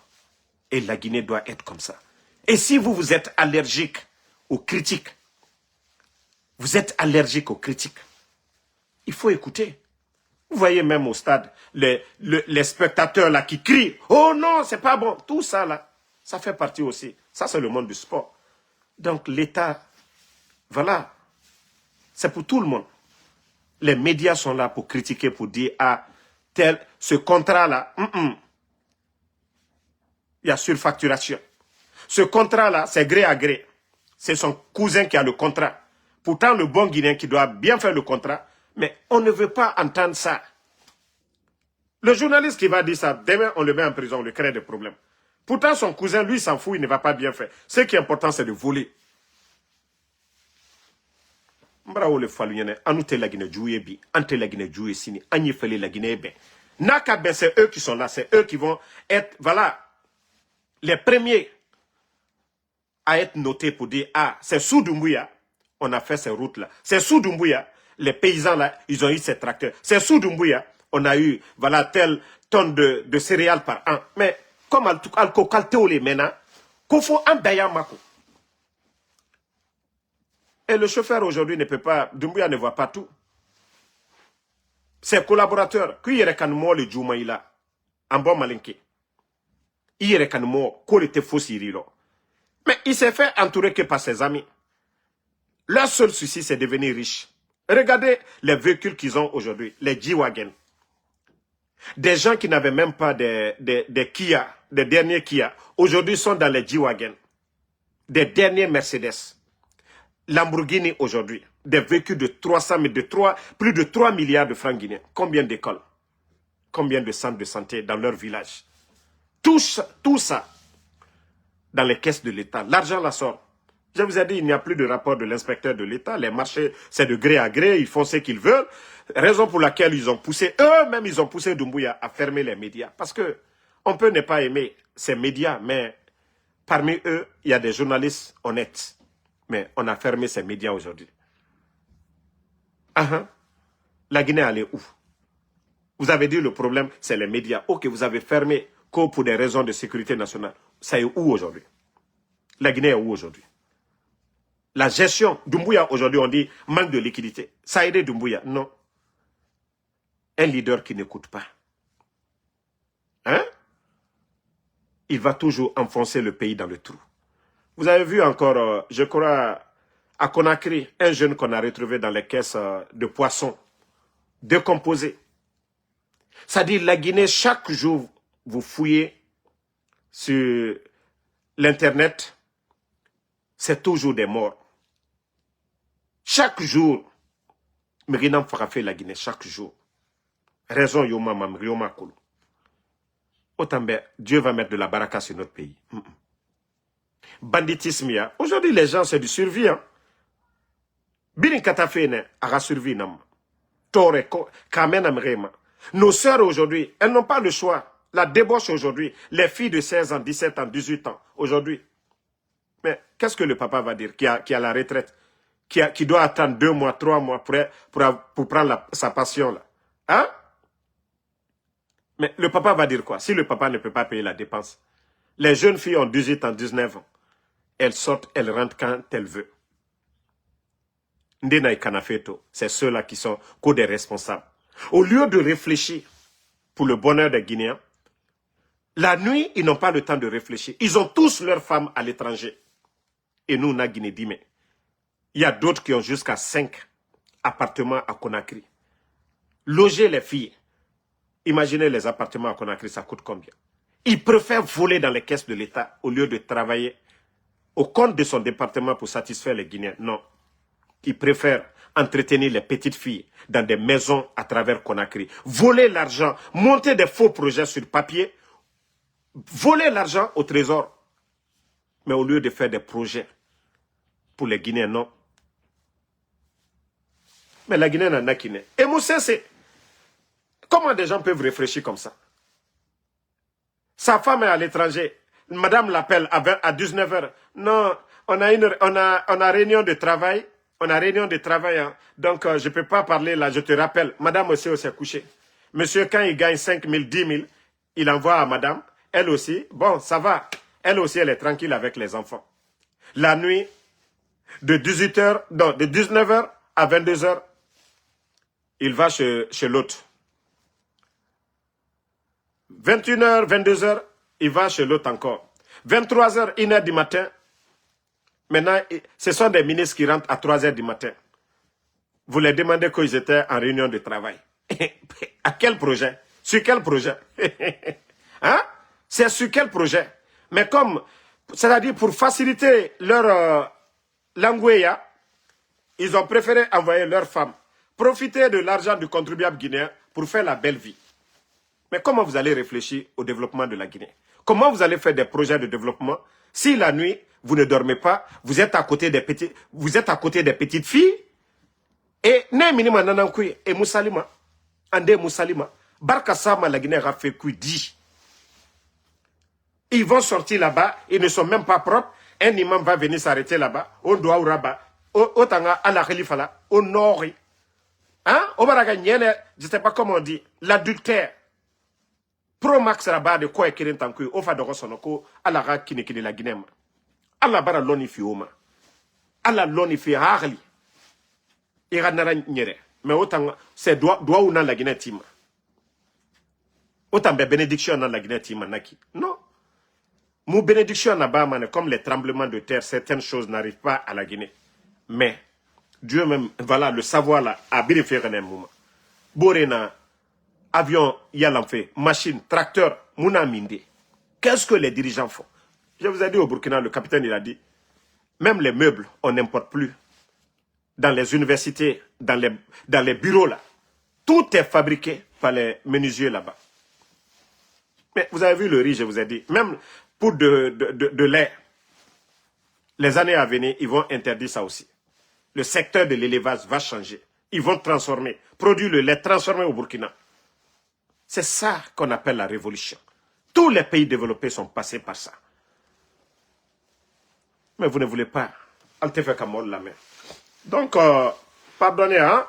Et la Guinée doit être comme ça. Et si vous êtes allergique aux critiques, il faut écouter. Vous voyez même au stade, les spectateurs là qui crient, oh non, c'est pas bon. Tout ça là, ça fait partie aussi. Ça, c'est le monde du sport. Donc l'État, voilà, c'est pour tout le monde. Les médias sont là pour critiquer, pour dire, ah, ce contrat-là, il y a surfacturation. Ce contrat-là, c'est gré à gré. C'est son cousin qui a le contrat. Pourtant, le bon Guinéen qui doit bien faire le contrat, mais on ne veut pas entendre ça. Le journaliste qui va dire ça, demain, on le met en prison, on le crée des problèmes. Pourtant, son cousin, lui, s'en fout, il ne va pas bien faire. Ce qui est important, c'est de voler. Mbrao le falunyene, anoute la Guinée jouer bi, ante la Guinée jouer sini, agne fele la Guinée ben. Naka ben, c'est eux qui sont là, c'est eux qui vont être, voilà, les premiers à être notés pour dire, ah, c'est sous Doumbouya, on a fait ces routes-là. C'est sous Doumbouya, les paysans là, ils ont eu ces tracteurs. C'est sous Doumbouya, on a eu, voilà, telle tonne de céréales par an. Mais, comme alko kalteo les mena, qu'on faut un dayamako. Et le chauffeur aujourd'hui ne peut pas, Doumbouya ne voit pas tout. Ses collaborateurs, qui yere kan mo le Djoumaïla, en bon malinké. Yere kan mo, ko le te fosirilo. Mais il s'est fait entourer que par ses amis. Leur seul souci, c'est de devenir riche. Regardez les véhicules qu'ils ont aujourd'hui, les G-Wagon. Des gens qui n'avaient même pas des Kia, des derniers Kia, aujourd'hui sont dans les G-Wagon. Des derniers Mercedes. Lamborghini aujourd'hui, des véhicules de 300 000, plus de 3 milliards de francs guinéens. Combien d'écoles? Combien de centres de santé dans leur village? Tout ça dans les caisses de l'État. L'argent la sort. Je vous ai dit, il n'y a plus de rapport de l'inspecteur de l'État. Les marchés, c'est de gré à gré, ils font ce qu'ils veulent. Raison pour laquelle ils ont poussé, eux-mêmes, ils ont poussé Doumbouya à fermer les médias. Parce que on peut ne pas aimer ces médias, mais parmi eux, il y a des journalistes honnêtes. Mais on a fermé ces médias aujourd'hui. La Guinée, elle est où? Vous avez dit le problème, c'est les médias. Ok, vous avez fermé pour des raisons de sécurité nationale. Ça est où aujourd'hui? La Guinée est où aujourd'hui? La gestion, Doumbouya aujourd'hui, on dit manque de liquidité. Ça a aidé Doumbouya? Non. Un leader qui n'écoute pas. Il va toujours enfoncer le pays dans le trou. Vous avez vu encore, je crois, à Conakry, un jeune qu'on a retrouvé dans les caisses de poissons, décomposé. C'est-à-dire, la Guinée, chaque jour, vous fouillez sur l'Internet, c'est toujours des morts. Chaque jour, Merinam frappé la Guinée, chaque jour. Raison Yoma Mam, Yoma Koulou. Autambe, Dieu va mettre de la baraka sur notre pays. Banditisme, aujourd'hui les gens c'est du survie. Binin katafene aga survie nam. Tore kamena mrema. Nos sœurs aujourd'hui, elles n'ont pas le choix. La débauche aujourd'hui, les filles de 16 ans, 17 ans, 18 ans, aujourd'hui. Mais qu'est-ce que le papa va dire qui a la retraite, qui doit attendre 2 mois, 3 mois pour prendre sa passion là? Mais le papa va dire quoi? Si le papa ne peut pas payer la dépense. Les jeunes filles ont 18 ans, 19 ans. Elles sortent, elles rentrent quand elles veulent. Ndena et Kanafeto, c'est ceux-là qui sont des responsables. Au lieu de réfléchir pour le bonheur des Guinéens, la nuit, ils n'ont pas le temps de réfléchir. Ils ont tous leurs femmes à l'étranger. Et nous, on a Guinée-Dimé. Il y a d'autres qui ont jusqu'à 5 appartements à Conakry. Loger les filles. Imaginez les appartements à Conakry, ça coûte combien? Ils préfèrent voler dans les caisses de l'État au lieu de travailler au compte de son département pour satisfaire les Guinéens. Non. Ils préfèrent entretenir les petites filles dans des maisons à travers Conakry. Voler l'argent, monter des faux projets sur papier, voler l'argent au trésor. Mais au lieu de faire des projets pour les Guinéens, non. Mais la Guinée n'en a qui n'est. Et Moussa, c'est... Comment des gens peuvent réfléchir comme ça? Sa femme est à l'étranger. Madame l'appelle à 19 h. Non, on a réunion de travail. On a réunion de travail. Hein. Donc, je ne peux pas parler là. Je te rappelle. Madame aussi s'est couchée. Monsieur, quand il gagne 5 000, 10 000, il envoie à madame. Elle aussi. Bon, ça va. Elle aussi, elle est tranquille avec les enfants. La nuit, de 18 h, non, de 19 h à 22 h, il va chez l'autre. 21 h, 22 h, il va chez l'autre encore. 23 h, 1 h du matin. Maintenant, ce sont des ministres qui rentrent à 3 h du matin. Vous les demandez qu'ils étaient en réunion de travail. À quel projet? Sur quel projet? Hein? C'est sur quel projet? Mais comme, c'est-à-dire pour faciliter leur langouéa, ils ont préféré envoyer leurs femmes profiter de l'argent du contribuable guinéen pour faire la belle vie. Mais comment vous allez réfléchir au développement de la Guinée? Comment vous allez faire des projets de développement si la nuit, vous ne dormez pas, vous êtes à côté des petites filles et ne minima nanankui et Moussalima, Ande Moussalima, Barka Sama la Guinée a fait quoi dit? Ils vont sortir là-bas, ils ne sont même pas propres. Un imam va venir s'arrêter là-bas, au doigt ou rabat, au tanga à la Khalifala, au nord. Hein? Au Baraga, je ne sais pas comment on dit, l'adultère. Pro max rabat de quoi est-ce que au fa de Rosonoko, à la ra kini la Guinée. À la bara lonifi oma. À la lonifi harli. Ira nara nyere. Mais autant, c'est doigt ou nan la Guinée tima. Autant bénédiction dans la Guinée tima naki. Non. Mon bénédiction là-bas, comme les tremblements de terre, certaines choses n'arrivent pas à la Guinée. Mais, Dieu même, voilà, le savoir là, a bien fait un moment. Borena, avion, yalamfe, machine, tracteur, mouna minde. Qu'est-ce que les dirigeants font? Je vous ai dit au Burkina, le capitaine, il a dit, même les meubles, on n'importe plus. Dans les universités, dans les bureaux là, tout est fabriqué par les menuisiers là-bas. Mais vous avez vu le riz, je vous ai dit, même pour de lait, les années à venir, ils vont interdire ça aussi. Le secteur de l'élevage va changer. Ils vont transformer, produire le lait transformé au Burkina. C'est ça qu'on appelle la révolution. Tous les pays développés sont passés par ça. Mais vous ne voulez pas. la main. Donc, pardonnez, hein.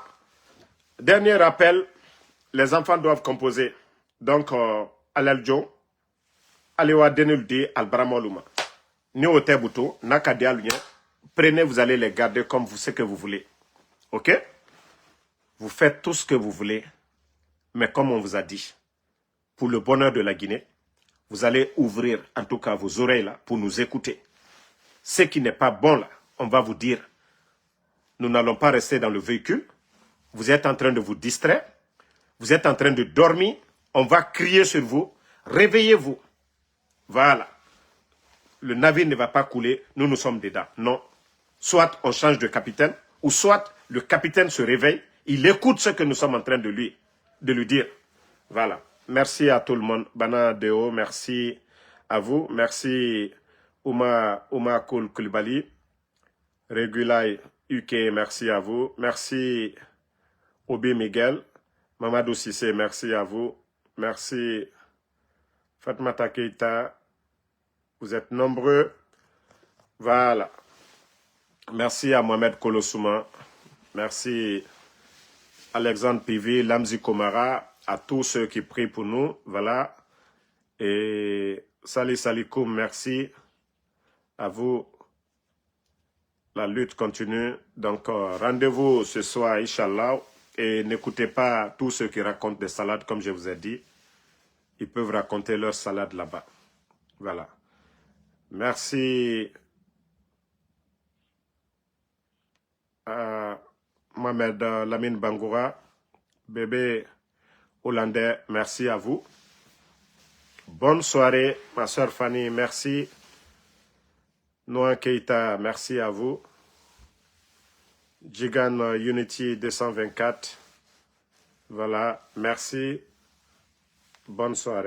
Dernier rappel, les enfants doivent composer. Donc, Aleljo, Alewa Denuldi, Albaramoluma. Ni au Tebuto, Nakadialien, prenez, vous allez les garder comme vous ce que vous voulez. Ok? Vous faites tout ce que vous voulez, mais comme on vous a dit, pour le bonheur de la Guinée, vous allez ouvrir en tout cas vos oreilles là pour nous écouter. Ce qui n'est pas bon là, on va vous dire, nous n'allons pas rester dans le véhicule, vous êtes en train de vous distraire, vous êtes en train de dormir, on va crier sur vous, réveillez-vous. Voilà. Le navire ne va pas couler, nous sommes dedans. Non. Soit on change de capitaine, ou soit le capitaine se réveille, il écoute ce que nous sommes en train de lui dire. Voilà. Merci à tout le monde. Bana Deo, merci à vous. Merci Ouma Koul Koulibaly. Regulai UK, merci à vous. Merci Obi Miguel. Mamadou Sissé, merci à vous. Merci Fatmata Keita. Vous êtes nombreux. Voilà. Merci à Mohamed Kolosouma. Merci Alexandre Pivi, Lamzi Komara, à tous ceux qui prient pour nous. Voilà. Et Sali Salikoum, merci à vous. La lutte continue. Donc, rendez-vous ce soir, Inch'Allah. Et n'écoutez pas tous ceux qui racontent des salades, comme je vous ai dit. Ils peuvent raconter leur salade là-bas. Voilà. Merci à Mohamed Lamine Bangoura, bébé hollandais, merci à vous. Bonne soirée, ma soeur Fanny, merci. Noah Keita, merci à vous. Jigan Unity 224, voilà, merci. Bonne soirée.